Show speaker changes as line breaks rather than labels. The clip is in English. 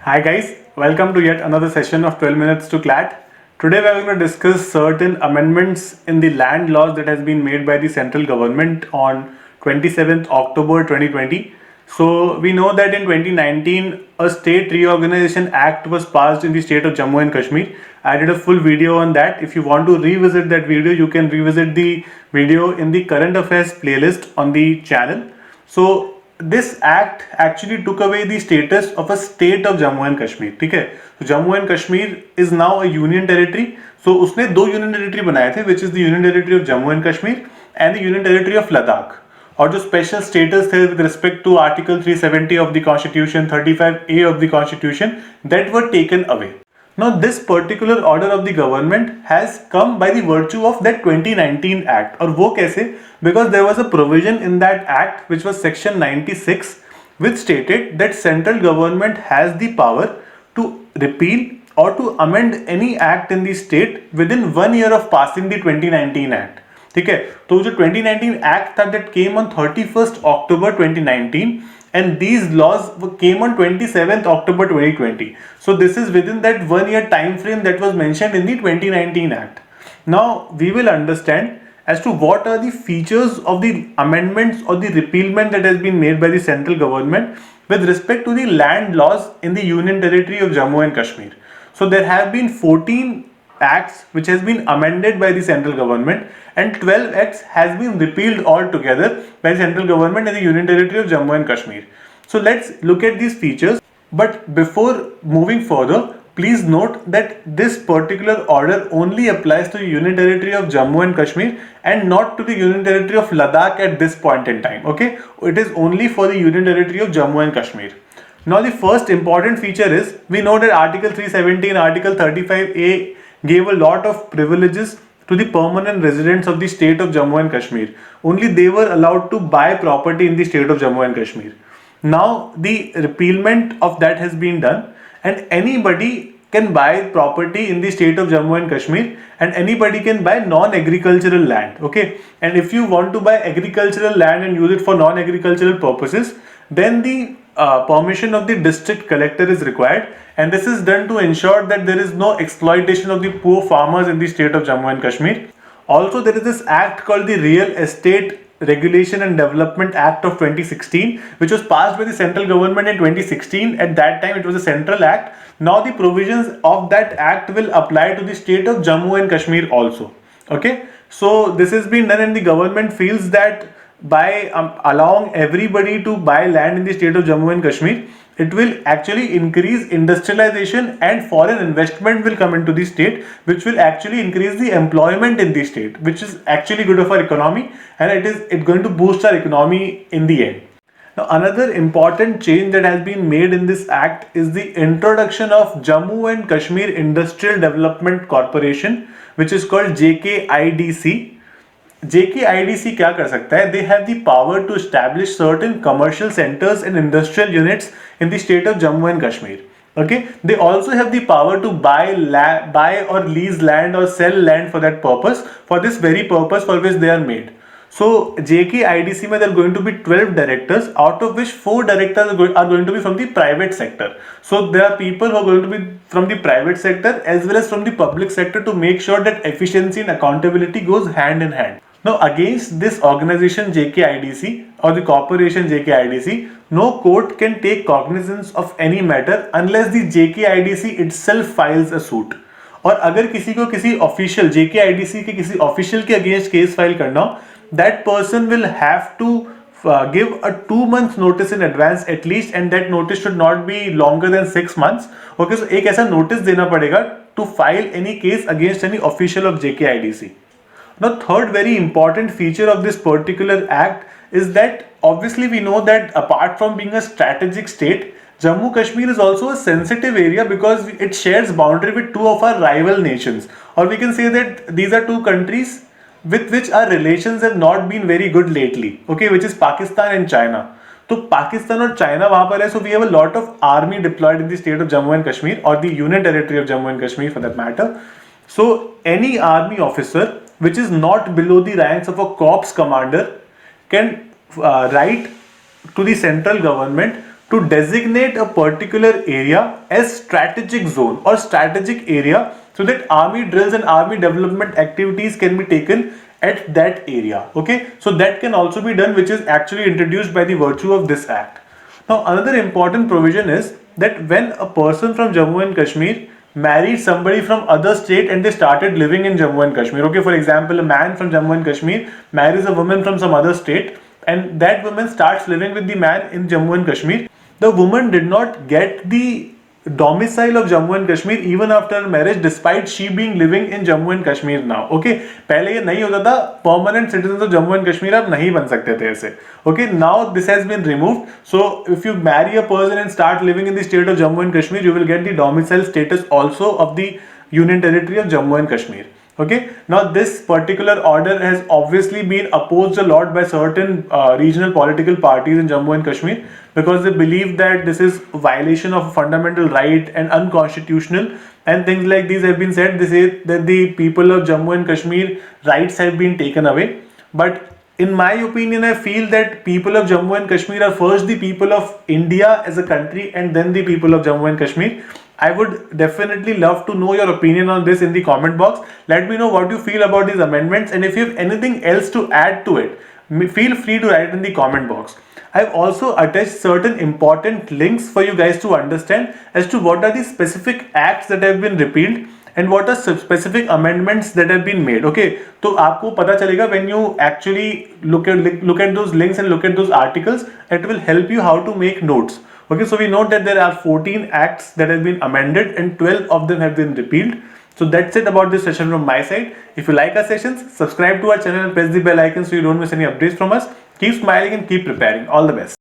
Hi guys, welcome to yet another session of 12 minutes to CLAT. Today we are going to discuss certain amendments in the land laws that has been made by the central government on 27th October 2020. So we know that in 2019 a state reorganization act was passed in the state of Jammu and Kashmir. I did a full video on that. If you want to revisit that video, you can revisit the video in the current affairs playlist on the channel. So this act actually took away the status of a state of Jammu and Kashmir. ठीक है, so Jammu and Kashmir is now a union territory. So उसने दो union territory बनाए थे, which is the union territory of Jammu and Kashmir and the union territory of Ladakh. और जो special status थे with respect to Article 370 of the Constitution, 35A of the Constitution, that were taken away. Now this particular order of the government has come by the virtue of that 2019 act. और वो कैसे? Because there was a provision in that act which was section 96 which stated that central government has the power to repeal or to amend any act in the state within 1 year of passing the 2019 act. ठीक है, तो जो 2019 act था that came on 31st October 2019 and these laws came on 27th October 2020. So this is within that 1 year time frame that was mentioned in the 2019 act. Now we will understand as to what are the features of the amendments or the repealment that has been made by the central government with respect to the land laws in the union territory of Jammu and Kashmir. So there have been 14 acts which has been amended by the central government and 12 acts has been repealed altogether by the central government in the union territory of Jammu and Kashmir. So let's look at these features, but before moving further, please note that this particular order only applies to the union territory of Jammu and Kashmir and not to the union territory of Ladakh at this point in time. Okay, it is only for the union territory of Jammu and Kashmir. Now the first important feature is we know that Article 370 and Article 35A gave a lot of privileges to the permanent residents of the state of Jammu and Kashmir. Only they were allowed to buy property in the state of Jammu and Kashmir. Now the repealment of that has been done and anybody can buy property in the state of Jammu and Kashmir and anybody can buy non-agricultural land. Okay, and if you want to buy agricultural land and use it for non-agricultural purposes, then the permission of the district collector is required, and this is done to ensure that there is no exploitation of the poor farmers in the state of Jammu and Kashmir. Also, there is this act called the Real Estate Regulation and Development Act of 2016, which was passed by the central government in 2016. At that time, it was a central act. Now, the provisions of that act will apply to the state of Jammu and Kashmir also. Okay, so this has been done, and the government feels that by allowing everybody to buy land in the state of Jammu and Kashmir, it will actually increase industrialization and foreign investment will come into the state, which will actually increase the employment in the state, which is actually good of our economy, and it's going to boost our economy in the end. Now, another important change that has been made in this act is the introduction of Jammu and Kashmir Industrial Development Corporation, which is called JKIDC. JKIDC क्या कर सकता है? They have the power to establish certain commercial centers and industrial units in the state of Jammu and Kashmir. Okay, they also have the power to buy or lease land or sell land for that purpose, for this very purpose for which they are made. So JKIDC में there are going to be 12 directors, out of which 4 directors are going to be from the private sector. So there are people who are going to be from the private sector as well as from the public sector to make sure that efficiency and accountability goes hand in hand. Now against this organization JKIDC or the corporation JKIDC, no court can take cognizance of any matter unless the JKIDC itself files a suit. और अगर किसी को किसी official JKIDC के किसी official के against case file करना हो, that person will have to give a 2 months notice in advance at least, and that notice should not be longer than 6 months. Okay, so एक ऐसा notice देना पड़ेगा to file any case against any official of JKIDC. Now, third very important feature of this particular act is that obviously we know that apart from being a strategic state, Jammu Kashmir is also a sensitive area because it shares boundary with 2 of our rival nations, or we can say that these are 2 countries with which our relations have not been very good lately. Okay, which is Pakistan and China. तो पाकिस्तान और China वहां पर है, so we have a lot of army deployed in the state of Jammu and Kashmir or the union territory of Jammu and Kashmir for that matter. So any army officer which is not below the ranks of a corps commander can write to the central government to designate a particular area as strategic zone or strategic area, so that army drills and army development activities can be taken at that area. Okay, so that can also be done, which is actually introduced by the virtue of this act. Now another important provision is that when a person from Jammu and Kashmir married somebody from other state and they started living in Jammu and Kashmir. Okay, for example, a man from Jammu and Kashmir marries a woman from some other state, and that woman starts living with the man in Jammu and Kashmir. The woman did not get the domicile of Jammu and Kashmir even after marriage, despite she being living in Jammu and Kashmir now. Okay, पहले ये नहीं होता था, permanent citizens of Jammu and Kashmir आप नहीं बन सकते थे ऐसे. Okay, now this has been removed. So if you marry a person and start living in the state of Jammu and Kashmir, you will get the domicile status also of the Union Territory of Jammu and Kashmir. Okay, now this particular order has obviously been opposed a lot by certain regional political parties in Jammu and Kashmir, because they believe that this is a violation of a fundamental right and unconstitutional, and things like these have been said. They say that the people of Jammu and Kashmir rights have been taken away, but in my opinion, I feel that people of Jammu and Kashmir are first the people of India as a country, and then the people of Jammu and Kashmir. I would definitely love to know your opinion on this in the comment box. Let me know what you feel about these amendments, and if you have anything else to add to it, feel free to write it in the comment box. I've also attached certain important links for you guys to understand as to what are the specific acts that have been repealed and what are specific amendments that have been made. Okay, तो आपको पता चलेगा when you actually look at those links and look at those articles. It will help you how to make notes. Okay, so we note that there are 14 acts that have been amended and 12 of them have been repealed. So that's it about this session from my side. If you like our sessions, subscribe to our channel and press the bell icon so you don't miss any updates from us. Keep smiling and keep preparing. All the best.